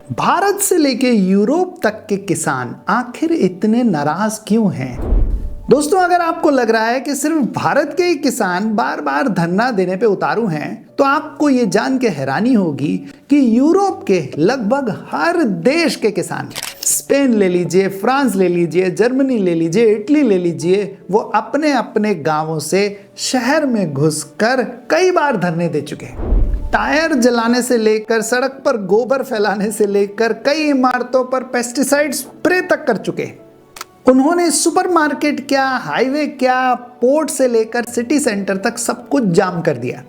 भारत से लेके यूरोप तक के किसान आखिर इतने नाराज क्यों हैं? दोस्तों, अगर आपको लग रहा है कि सिर्फ भारत के ही किसान बार बार धरना देने पे उतारू हैं, तो आपको ये जान के हैरानी होगी कि यूरोप के लगभग हर देश के किसान, स्पेन ले लीजिए, फ्रांस ले लीजिए, जर्मनी ले लीजिए, इटली ले लीजिए, वो अपने अपने गांवों से शहर में घुसकर कई बार धरने दे चुके हैं। टायर जलाने से लेकर सड़क पर गोबर फैलाने से लेकर कई इमारतों पर पेस्टिसाइड स्प्रे तक कर चुके हैं। उन्होंने सुपरमार्केट क्या, हाईवे क्या, पोर्ट से लेकर सिटी सेंटर तक सब कुछ जाम कर दिया।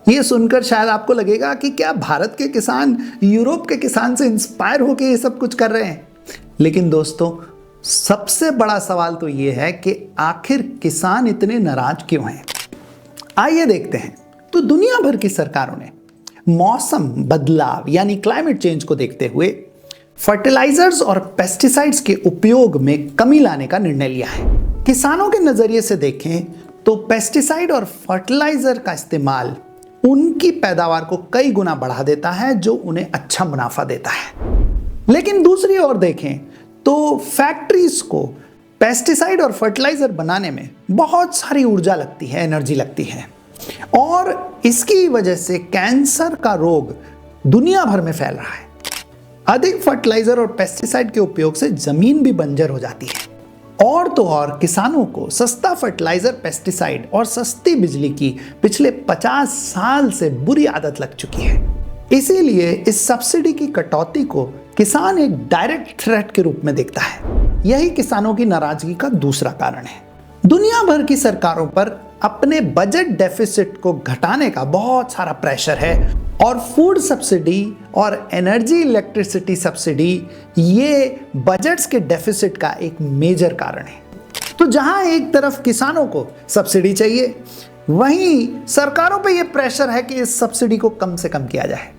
ये सुनकर शायद आपको लगेगा कि क्या भारत के किसान यूरोप के किसान से इंस्पायर होकर ये सब कुछ कर रहे हैं। लेकिन दोस्तों, सबसे बड़ा सवाल तो ये है कि आखिर किसान इतने नाराज क्यों हैं। आइए देखते हैं। तो दुनिया भर की सरकारों ने मौसम बदलाव यानी क्लाइमेट चेंज को देखते हुए फर्टिलाइजर्स और पेस्टिसाइड्स के उपयोग में कमी लाने का निर्णय लिया है। किसानों के नजरिए से देखें तो पेस्टिसाइड और फर्टिलाइजर का इस्तेमाल उनकी पैदावार को कई गुना बढ़ा देता है, जो उन्हें अच्छा मुनाफा देता है। लेकिन दूसरी ओर देखें तो फैक्ट्रीज को पेस्टिसाइड और फर्टिलाइजर बनाने में बहुत सारी ऊर्जा लगती है, एनर्जी लगती है, और इसकी वजह से कैंसर का रोग दुनिया भर में फैल रहा है। अधिक फर्टिलाइजर और पेस्टिसाइड के उपयोग से जमीन भी बंजर हो जाती है। और तो और किसानों को सस्ता फर्टिलाइजर, पेस्टिसाइड और सस्ती बिजली की पिछले 50 साल से बुरी आदत लग चुकी है। इसीलिए इस सब्सिडी की कटौती को किसान एक डायरेक्ट थ्रेट के रूप में देखता है। यही किसानों की नाराजगी का दूसरा कारण है। दुनिया भर की सरकारों पर अपने बजट डेफिसिट को घटाने का बहुत सारा प्रेशर है, और फूड सब्सिडी और एनर्जी इलेक्ट्रिसिटी सब्सिडी ये बजट्स के डेफिसिट का एक मेजर कारण है। तो जहां एक तरफ किसानों को सब्सिडी चाहिए, वहीं सरकारों पे ये प्रेशर है कि इस सब्सिडी को कम से कम किया जाए।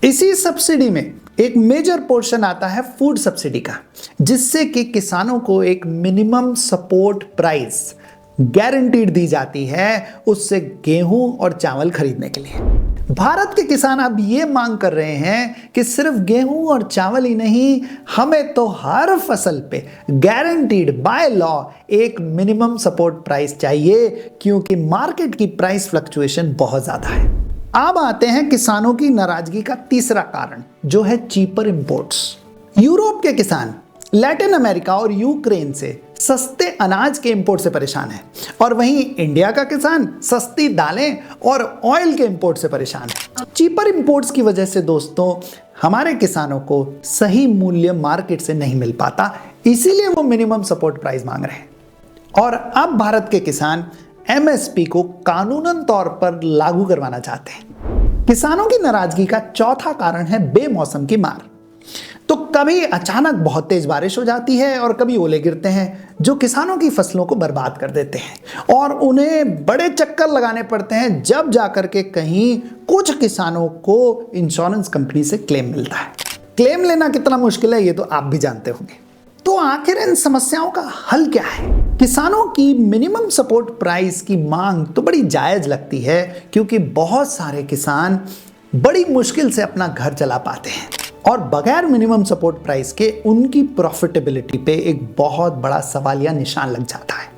इसी सब्सिडी में एक मेजर पोर्शन आता है फूड सब्सिडी का, जिससे कि किसानों को एक मिनिमम सपोर्ट प्राइस गारंटीड दी जाती है उससे गेहूं और चावल खरीदने के लिए। भारत के किसान अब ये मांग कर रहे हैं कि सिर्फ गेहूं और चावल ही नहीं, हमें तो हर फसल पे गारंटीड बाय लॉ एक मिनिमम सपोर्ट प्राइस चाहिए, क्योंकि मार्केट की प्राइस फ्लक्चुएशन बहुत ज्यादा है। अब आते हैं किसानों की नाराजगी का तीसरा कारण, जो है चीपर इंपोर्ट्स। यूरोप के किसान लैटिन अमेरिका और यूक्रेन से सस्ते अनाज के इंपोर्ट से परेशान है, और वहीं इंडिया का किसान सस्ती दालें और ऑयल के इंपोर्ट से परेशान है। चीपर इंपोर्ट्स की वजह से दोस्तों, हमारे किसानों को सही मूल्य मार्केट से नहीं मिल पाता, इसीलिए वो मिनिमम सपोर्ट प्राइस मांग रहे हैं। और अब भारत के किसान एमएसपी को कानूनन तौर पर लागू करवाना चाहते हैं। किसानों की नाराजगी का चौथा कारण है बेमौसम की मार। तो कभी अचानक बहुत तेज बारिश हो जाती है और कभी ओले गिरते हैं, जो किसानों की फसलों को बर्बाद कर देते हैं, और उन्हें बड़े चक्कर लगाने पड़ते हैं, जब जाकर के कहीं कुछ किसानों को इंश्योरेंस कंपनी से क्लेम मिलता है। क्लेम लेना कितना मुश्किल है ये तो आप भी जानते होंगे। तो आखिर इन समस्याओं का हल क्या है? किसानों की मिनिमम सपोर्ट प्राइस की मांग तो बड़ी जायज लगती है, क्योंकि बहुत सारे किसान बड़ी मुश्किल से अपना घर चला पाते हैं, और बगैर मिनिमम सपोर्ट प्राइस के उनकी प्रॉफिटेबिलिटी पे एक बहुत बड़ा सवालिया निशान लग जाता है।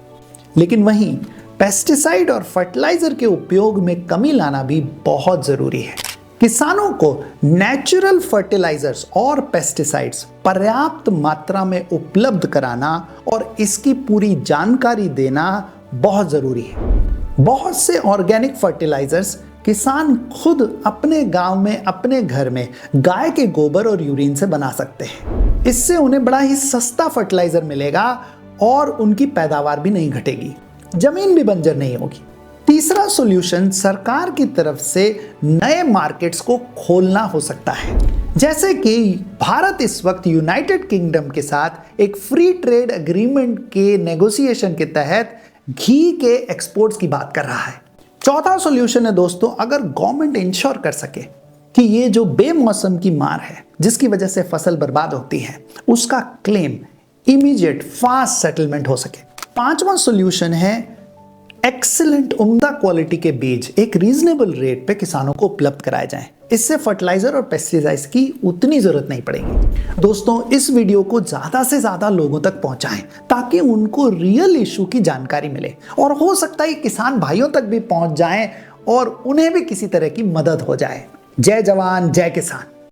लेकिन वहीं पेस्टिसाइड और फर्टिलाइजर के उपयोग में कमी लाना भी बहुत जरूरी है। किसानों को नेचुरल फर्टिलाइजर्स और पेस्टिसाइड्स पर्याप्त मात्रा में उपलब्ध कराना और इसकी पूरी जानकारी देना बहुत जरूरी है। बहुत से ऑर्गेनिक फर्टिलाइजर्स किसान खुद अपने गांव में, अपने घर में गाय के गोबर और यूरिन से बना सकते हैं। इससे उन्हें बड़ा ही सस्ता फर्टिलाइजर मिलेगा और उनकी पैदावार भी नहीं घटेगी, जमीन भी बंजर नहीं होगी। तीसरा सॉल्यूशन सरकार की तरफ से नए मार्केट्स को खोलना हो सकता है। जैसे कि भारत इस वक्त यूनाइटेड किंगडम के साथ एक फ्री ट्रेड एग्रीमेंट के नेगोशिएशन के तहत घी के एक्सपोर्ट्स की बात कर रहा है। चौथा सॉल्यूशन है दोस्तों, अगर गवर्नमेंट इंश्योर कर सके कि ये जो बेमौसम की मार है जिसकी वजह से फसल बर्बाद होती है, उसका क्लेम इमीडिएट फास्ट सेटलमेंट हो सके। पांचवा सॉल्यूशन है एक्सीलेंट उम्दा क्वालिटी के बीज एक रीजनेबल रेट पे किसानों को उपलब्ध कराए जाएं। इससे फर्टिलाइजर और पेस्टिसाइड्स की उतनी जरूरत नहीं पड़ेगी। दोस्तों, इस वीडियो को ज्यादा से ज्यादा लोगों तक पहुंचाएं ताकि उनको रियल इशू की जानकारी मिले और हो सकता है किसान भाइयों तक भी पहुंच जाएं और उन्हें भी किसी तरह की मदद हो जाए। जय जवान जय किसान।